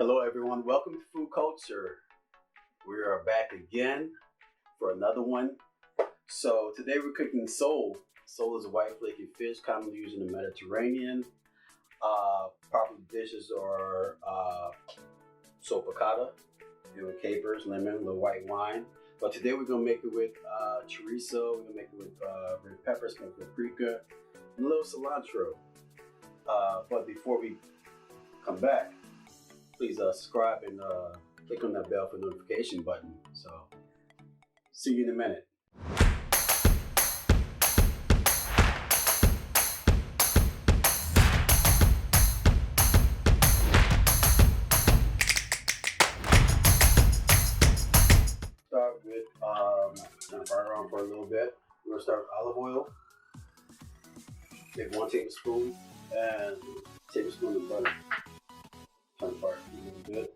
Hello everyone, welcome to Food Culture. We are back again for another one. So today we're cooking sole. Sole is a white flaky fish commonly used in the Mediterranean. Popular dishes are sole piccata, with capers, lemon, a little white wine. But today we're gonna make it with chorizo, we're gonna make it with red peppers, smoked paprika, and a little cilantro. But before we come back, please subscribe and click on that bell for notification button. So, see you in a minute. Start with gonna fry around for a little bit. We're gonna start with olive oil. Take 1 tablespoon and a tablespoon of butter. Turn apart a little bit.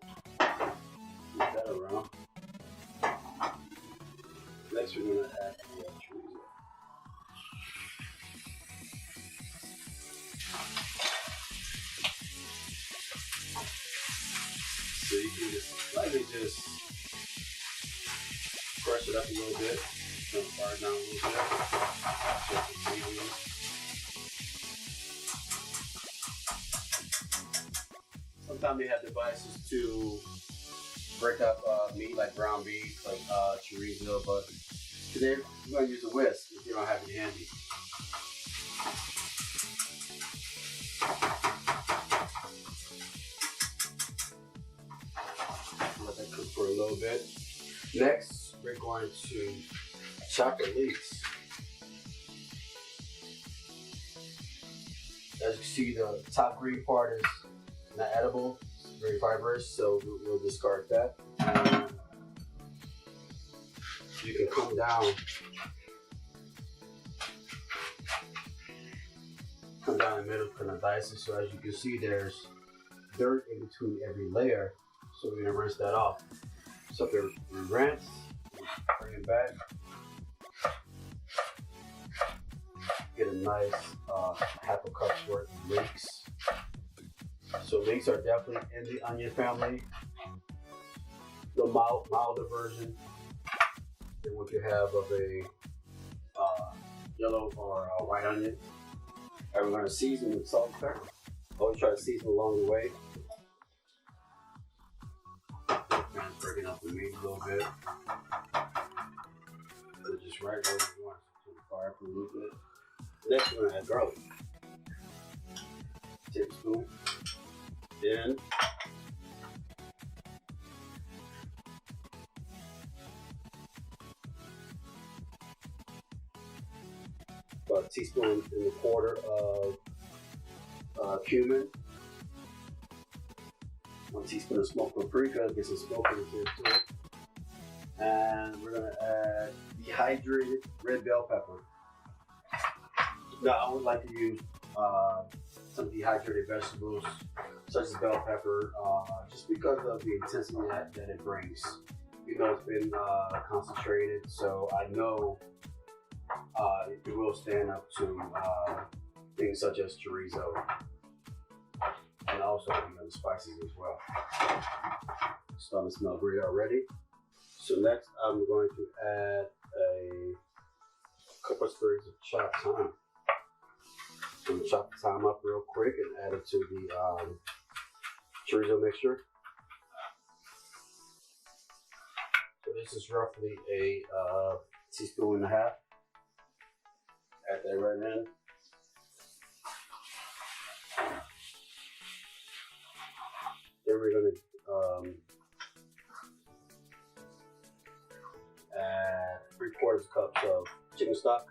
Move that around. Next, we're going to add the chorizo. So you can just slightly crush it up a little bit. Turn the fire down a little bit. Sometimes they have devices to break up meat like ground beef, like chorizo, but today we're going to use a whisk if you don't have it handy. Let that cook for a little bit. Next, we're going to chop the leeks. As you can see, the top green part is not edible, it's very fibrous, so we'll discard that. And you can come down the middle, kind of dice it. So as you can see, there's dirt in between every layer, so we're gonna rinse that off. So after we rinse, bring it back, get a nice half a cup's worth of leeks. So leeks are definitely in the onion family, the milder version than what you have of a yellow or a white onion. And we're going to season with salt and pepper. Always try to season along the way. Kind of breaking up the meat a little bit. So just right where we want. So the fire for a little bit. Next we're going to add garlic. Tablespoon. Then about a teaspoon and a quarter of cumin, 1 teaspoon of smoked paprika, get some smokiness into it, and we're going to add dehydrated red bell pepper. Now I would like to use some dehydrated vegetables such as bell pepper, just because of the intensity that it brings. You know, it's been concentrated, so I know it will stand up to things such as chorizo, and also the spices as well. It's starting to smell great already. So next, I'm going to add a couple of sprigs of chopped thyme. I'm going to chop the thyme up real quick and add it to the chorizo mixture. So this is roughly a teaspoon and a half. Add that right in. Then we're going to add 3/4 cups of chicken stock.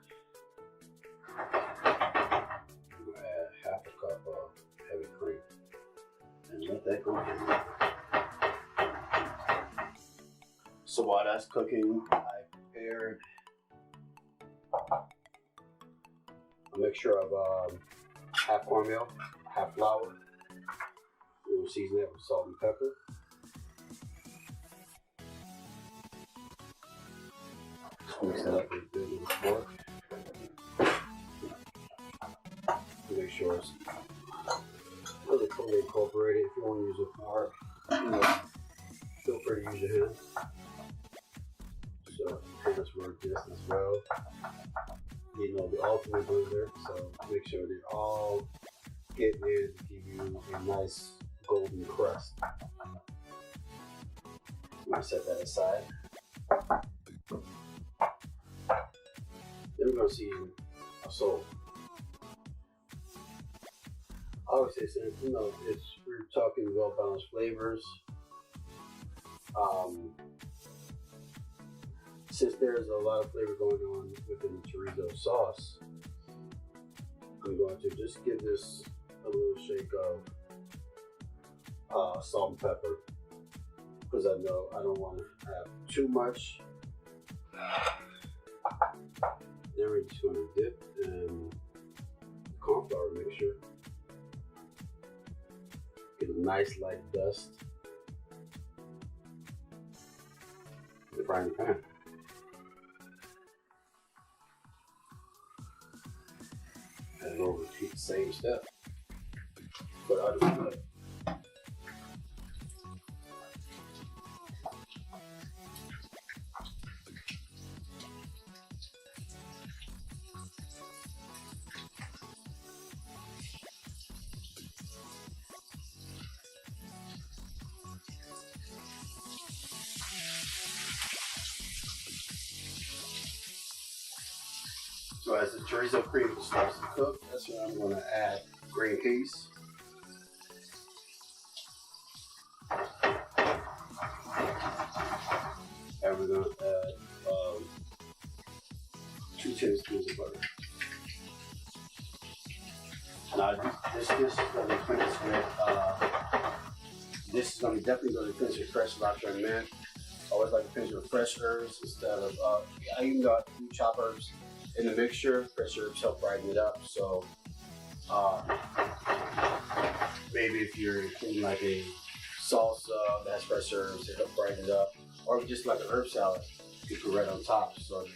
We'll add half a cup of heavy cream. And let that go in. So while that's cooking, I prepared a mixture of half cornmeal, half flour. We will season it with salt and pepper. Mix that up a bit with a fork. Make sure it's really fully incorporated. If you want to use a fork, feel free to use your hands. So hands work just as well. The ultimate blender. So make sure they're all getting in to give you a nice golden crust. I'm gonna set that aside. Then we're gonna see a sole. I always say, since we're talking well balanced flavors. Since there's a lot of flavor going on within the chorizo sauce, I'm going to just give this a little shake of salt and pepper, because I know I don't want to have too much. Then we're just going to dip in corn flour mixture. Get a nice light dust. In the frying pan. And we'll repeat the same step, but I'll just do it. So as the chorizo cream starts to cook, that's when I'm going to add green peas. And we're going to add 2 tablespoons of butter. Now this is going to be finished with, this is going to definitely going to finish with fresh cilantro and mint. I always like to finish with fresh herbs instead of, I even got 2 chopped herbs in the mixture. Fresh herbs help brighten it up. So maybe if you're including like a salsa that has fresh herbs, it help brighten it up, or just like an herb salad, you put right on top. So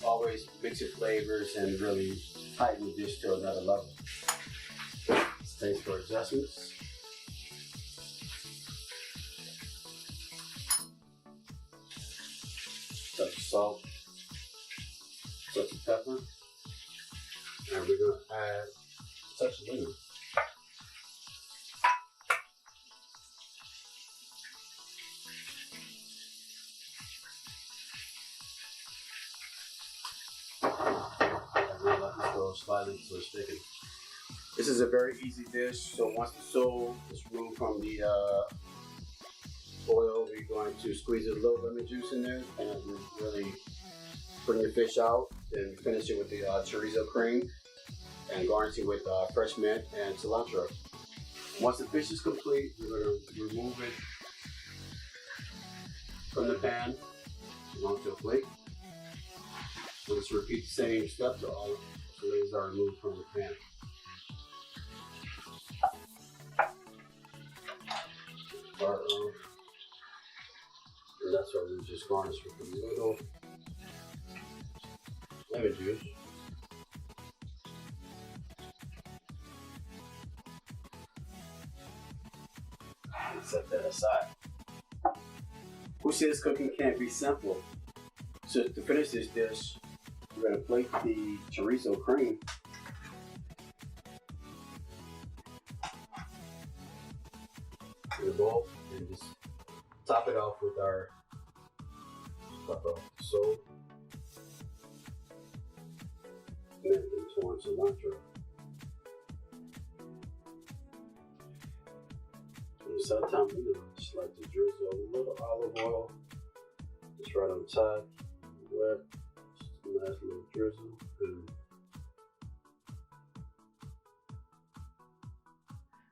always mix your flavors and really tighten the dish to another level. Taste for adjustments. Touch of salt. Touch of pepper, and we're going to add a touch of lemon. And we'll let this go slightly so it's thickened. This is a very easy dish, so once the sole is removed from the oil, we're going to squeeze a little lemon juice in there and really bring your fish out, then finish it with the chorizo cream and garnish it with fresh mint and cilantro. Once the fish is complete, we're going to remove it from the pan onto a plate. So let's repeat the same step to all the fillets are removed from the pan. And that's what we just garnish with a little lemon juice. And set that aside. Who says cooking can't be simple? So to finish this dish, we're going to plate the chorizo cream. In a bowl and just top it off with our sole, mint and torn cilantro. And sometimes just like to drizzle a little olive oil just right on top, wet, just a nice little drizzle. And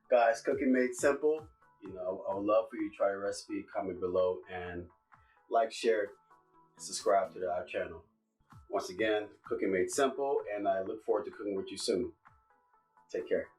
guys, cooking made simple. I would love for you to try the recipe, comment below, and like, share, and subscribe to our channel. Once again, cooking made simple, and I look forward to cooking with you soon. Take care.